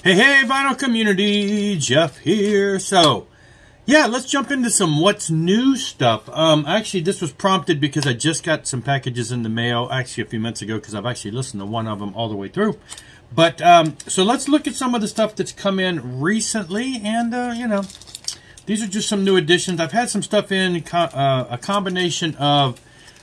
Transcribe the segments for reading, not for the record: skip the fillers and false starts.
Hey, vinyl community, Jeff here. So, yeah, let's jump into some what's new stuff. Actually, this was prompted because I just got some packages in the mail, actually a few minutes ago, because I've actually listened to one of them all the way through. But, so let's look at some of the stuff that's come in recently, and, you know, these are just some new additions. I've had some stuff in, a combination of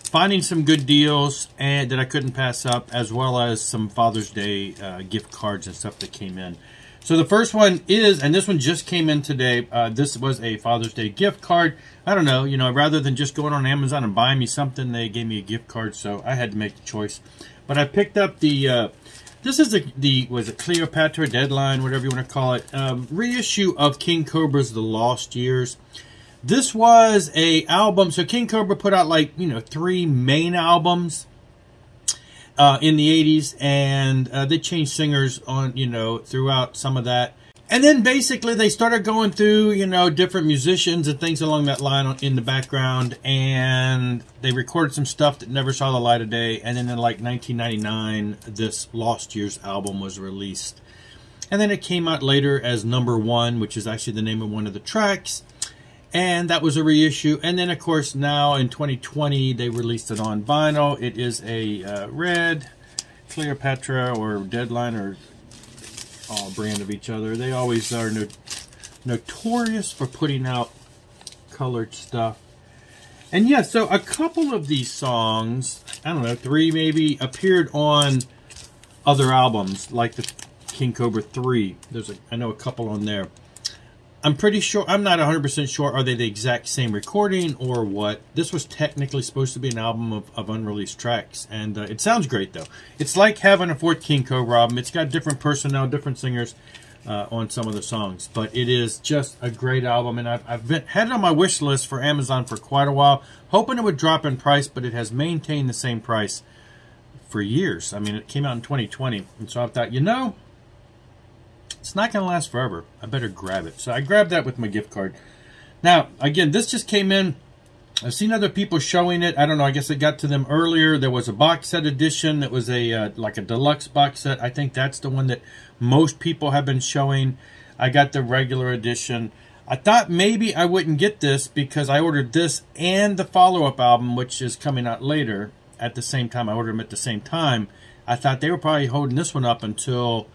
finding some good deals and that I couldn't pass up, as well as some Father's Day gift cards and stuff that came in. So the first one is, and this one just came in today, this was a Father's Day gift card. I don't know, you know, rather than just going on Amazon and buying me something, they gave me a gift card, so I had to make the choice. But I picked up the, this is was it Cleopatra, Deadline, whatever you want to call it, reissue of King Cobra's The Lost Years. This was a album, so King Cobra put out like, you know, 3 main albums in the 80s, and they changed singers on, you know, throughout some of that. And then basically they started going through, you know, different musicians and things along that line in the background, and they recorded some stuff that never saw the light of day. And then in like 1999, this Lost Years album was released. And then it came out later as #1, which is actually the name of one of the tracks. And that was a reissue. And then, of course, now in 2020, they released it on vinyl. It is a red Cleopatra or Deadline, or all brand of each other. They always are notorious for putting out colored stuff. And yeah, so a couple of these songs, I don't know, 3 maybe, appeared on other albums, like the King Cobra 3. I know a couple on there. I'm pretty sure, I'm not 100% sure, are they the exact same recording or what? This was technically supposed to be an album of unreleased tracks, and it sounds great though. It's like having a 4th King Cobra album. It's got different personnel, different singers on some of the songs, but it is just a great album, and I've had it on my wish list for Amazon for quite a while, hoping it would drop in price, but it has maintained the same price for years. I mean, it came out in 2020, and so I thought, you know, it's not going to last forever. I better grab it. So I grabbed that with my gift card. Now, again, this just came in. I've seen other people showing it. I don't know. I guess it got to them earlier. There was a box set edition that was a like a deluxe box set. I think that's the one that most people have been showing. I got the regular edition. I thought maybe I wouldn't get this because I ordered this and the follow-up album, which is coming out later at the same time. I ordered them at the same time. I thought they were probably holding this one up until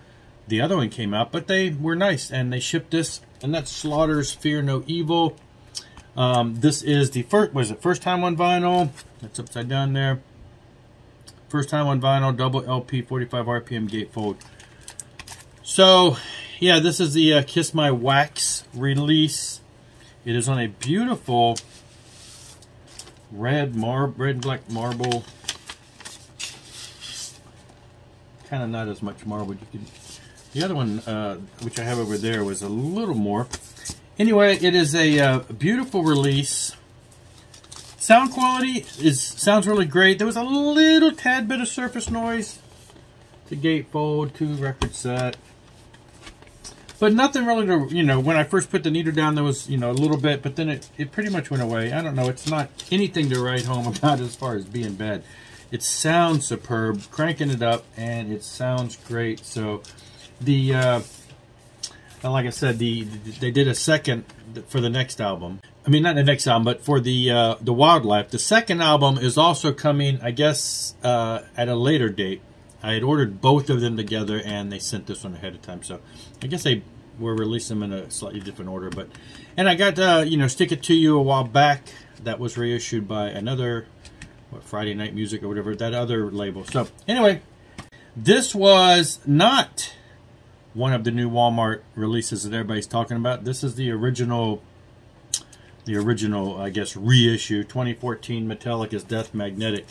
the other one came out, but they were nice, and they shipped this, and that's Slaughter's Fear No Evil. This is the first time on vinyl. That's upside down there. First time on vinyl, double LP, 45 RPM gatefold. So, yeah, this is the Kiss My Wax release. It is on a beautiful red and black marble. Kind of not as much marble. You can. The other one, which I have over there, was a little more. Anyway, it is a beautiful release. Sound quality sounds really great. There was a little tad bit of surface noise. The gatefold, 2 record set. But nothing really to, you know, when I first put the meter down, there was, you know, a little bit, but then it pretty much went away. I don't know. It's not anything to write home about as far as being bad. It sounds superb. Cranking it up, and it sounds great. So like I said, they did a second for the next album. I mean, not the next album, but for the Wildlife. The second album is also coming, I guess, at a later date. I had ordered both of them together, and they sent this one ahead of time. So I guess they were releasing them in a slightly different order. And I got, you know, Stick It To You a while back. That was reissued by another, Friday Night Music or whatever, that other label. So anyway, this was not one of the new Walmart releases that everybody's talking about. This is the original, I guess, reissue, 2014 Metallica's Death Magnetic.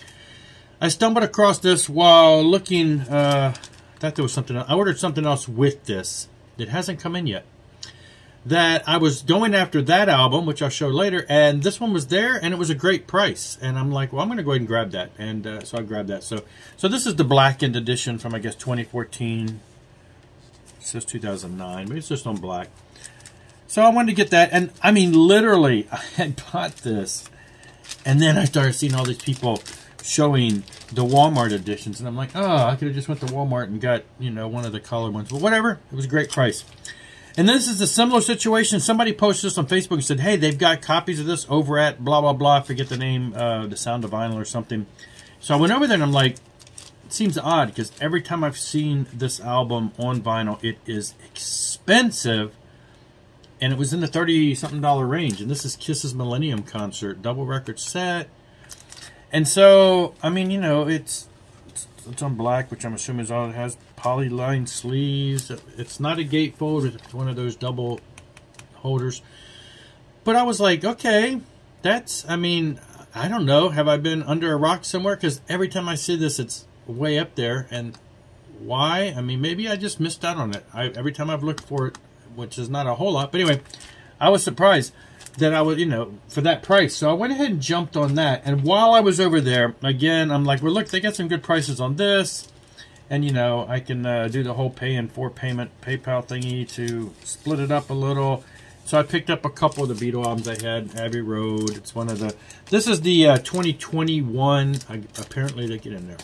I stumbled across this while looking, thought there was something else. I ordered something else with this that hasn't come in yet. That I was going after that album, which I'll show later, and this one was there, and it was a great price. And I'm like, well, I'm going to go ahead and grab that. And so I grabbed that. So this is the blackened edition from, I guess, 2014. It says 2009, but it's just on black. So I wanted to get that, and I mean, literally, I had bought this, and then I started seeing all these people showing the Walmart editions, and I'm like, oh, I could have just went to Walmart and got, you know, one of the color ones. But whatever, it was a great price. And this is a similar situation. Somebody posted this on Facebook and said, hey, they've got copies of this over at blah, blah, blah. I forget the name, The Sound of Vinyl or something. So I went over there and I'm like, it seems odd because every time I've seen this album on vinyl, it is expensive. And it was in the $30-something range. And this is Kiss's Millennium Concert, double record set. And so, I mean, you know, it's on black, which I'm assuming is all it has. Polyline sleeves. It's not a gatefold. It's one of those double holders. But I was like, okay, that's, I mean, I don't know. Have I been under a rock somewhere? Because every time I see this, it's way up there. And why? I mean, maybe I just missed out on it. Every time I've looked for it, which is not a whole lot. But anyway, I was surprised that I was, you know, for that price. So I went ahead and jumped on that. And while I was over there, again, I'm like, well, look, they got some good prices on this. And, you know, I can do the whole pay in 4 payment PayPal thingy to split it up a little. So I picked up a couple of the Beatle albums I had. Abbey Road. It's one of the, this is the 2021, apparently they get in there.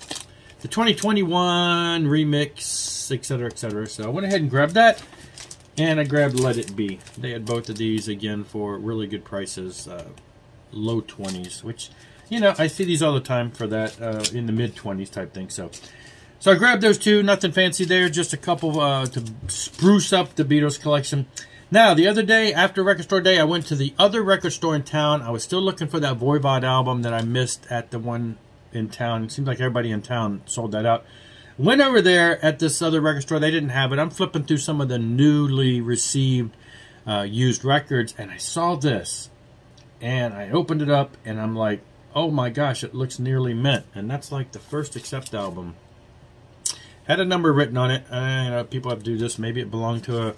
The 2021 remix, etc., etc. So I went ahead and grabbed that. And I grabbed Let It Be. They had both of these, again, for really good prices. Low 20s, which, you know, I see these all the time for that, in the mid-20s type thing. So I grabbed those two. Nothing fancy there. Just a couple to spruce up the Beatles collection. Now, the other day, after Record Store Day, I went to the other record store in town. I was still looking for that Voivod album that I missed at the one in town. It seems like everybody in town sold that out. Went over there at this other record store. They didn't have it. I'm flipping through some of the newly received used records, and I saw this. And I opened it up, and I'm like, oh my gosh, it looks nearly mint. And that's like the first Accept album. Had a number written on it. You know, people have to do this. Maybe it belonged to a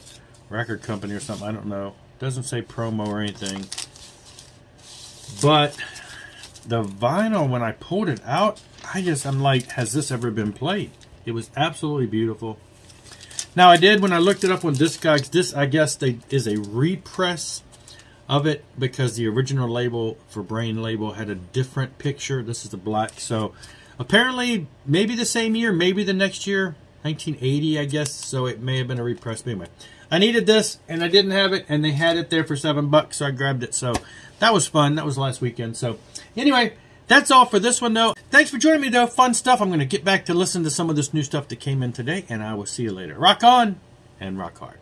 record company or something. I don't know. Doesn't say promo or anything. But the vinyl, when I pulled it out, I'm like, has this ever been played? It was absolutely beautiful. Now, I did, when I looked it up on Discogs, this, I guess, is a repress of it because the original label for Brain label had a different picture. This is the black. So, apparently, maybe the same year, maybe the next year, 1980, I guess. So, it may have been a repress. But anyway, I needed this, and I didn't have it, and they had it there for $7, so I grabbed it. So, that was fun. That was last weekend. So, anyway, that's all for this one, though. Thanks for joining me, though. Fun stuff. I'm going to get back to listen to some of this new stuff that came in today, and I will see you later. Rock on and rock hard.